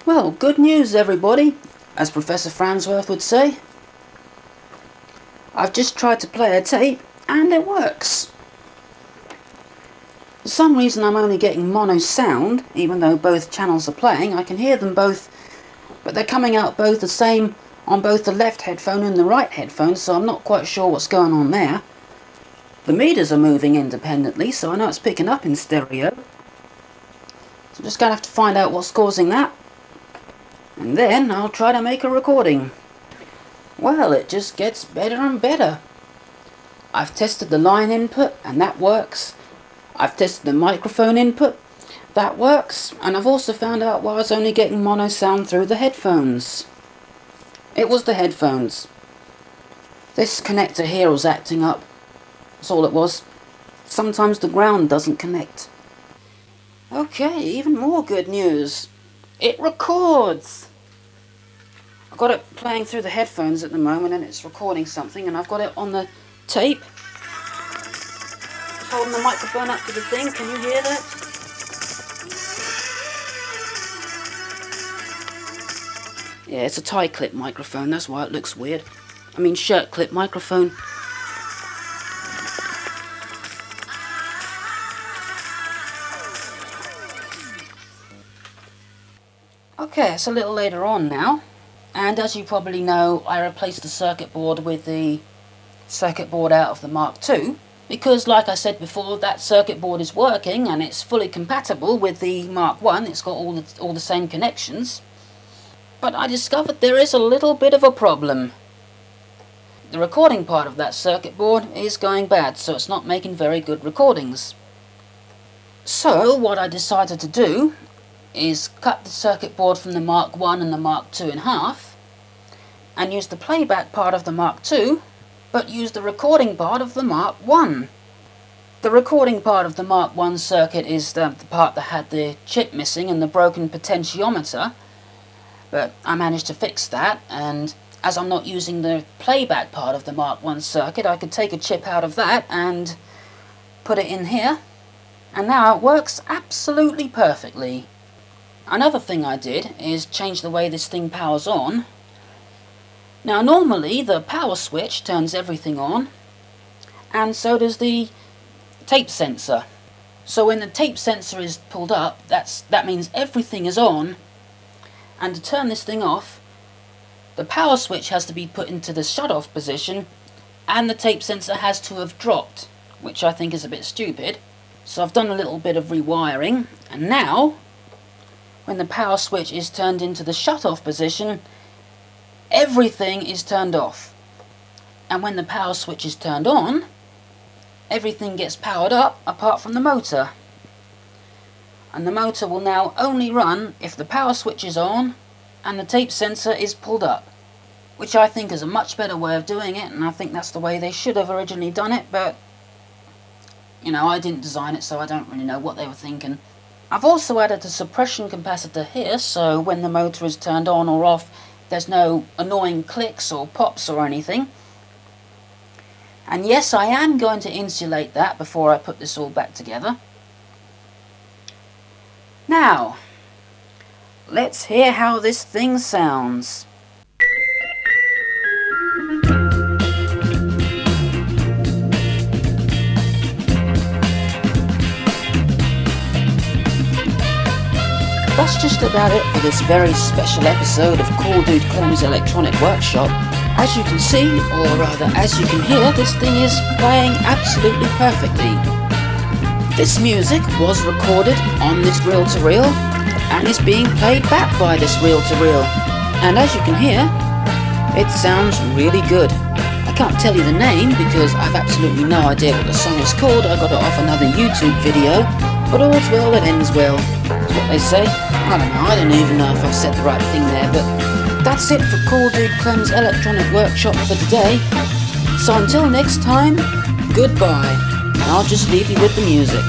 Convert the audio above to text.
Well, good news everybody, as Professor Farnsworth would say. I've just tried to play a tape and it works. For some reason I'm only getting mono sound, even though both channels are playing. I can hear them both, but they're coming out both the same on both the left headphone and the right headphone, so I'm not quite sure what's going on there. The meters are moving independently, so I know it's picking up in stereo. So I'm just going to have to find out what's causing that. And then I'll try to make a recording. Well, it just gets better and better. I've tested the line input and that works. I've tested the microphone input, that works. And I've also found out why I was only getting mono sound through the headphones. It was the headphones. This connector here was acting up. That's all it was. Sometimes the ground doesn't connect. Okay, even more good news. It records! I've got it playing through the headphones at the moment and it's recording something, and I've got it on the tape. Just holding the microphone up to the thing, can you hear that? Yeah, it's a tie clip microphone, that's why it looks weird. I mean shirt clip microphone. Okay, it's a little later on now, and as you probably know, I replaced the circuit board with the circuit board out of the Mark II, because like I said before, that circuit board is working and it's fully compatible with the Mark I. It's got all the same connections, but I discovered there is a little bit of a problem. The recording part of that circuit board is going bad, so it's not making very good recordings. So what I decided to do is cut the circuit board from the Mark I and the Mark II in half and use the playback part of the Mark II, but use the recording part of the Mark I. The recording part of the Mark I circuit is the part that had the chip missing and the broken potentiometer, but I managed to fix that, and as I'm not using the playback part of the Mark I circuit, I could take a chip out of that and put it in here, and now it works absolutely perfectly. Another thing I did is change the way this thing powers on. Now normally the power switch turns everything on, and so does the tape sensor. So when the tape sensor is pulled up, that means everything is on, and to turn this thing off, the power switch has to be put into the shut-off position, and the tape sensor has to have dropped, which I think is a bit stupid. So I've done a little bit of rewiring, and now when the power switch is turned into the shut-off position, everything is turned off. And when the power switch is turned on, everything gets powered up apart from the motor. And the motor will now only run if the power switch is on and the tape sensor is pulled up, which I think is a much better way of doing it, and I think that's the way they should have originally done it, but you know, I didn't design it, so I don't really know what they were thinking. I've also added a suppression capacitor here, so when the motor is turned on or off, there's no annoying clicks or pops or anything. And yes, I am going to insulate that before I put this all back together. Now, let's hear how this thing sounds. That's just about it for this very special episode of Cool Dude Clem's Electronic Workshop. As you can see, or rather as you can hear, this thing is playing absolutely perfectly. This music was recorded on this reel-to-reel and is being played back by this reel-to-reel. And as you can hear, it sounds really good. I can't tell you the name because I've absolutely no idea what the song is called. I got it off another YouTube video, but all's well that ends well. That's what they say. I don't even know if I've said the right thing there, but that's it for Cool Dude Clem's Electronic Workshop for today. So until next time, goodbye. And I'll just leave you with the music.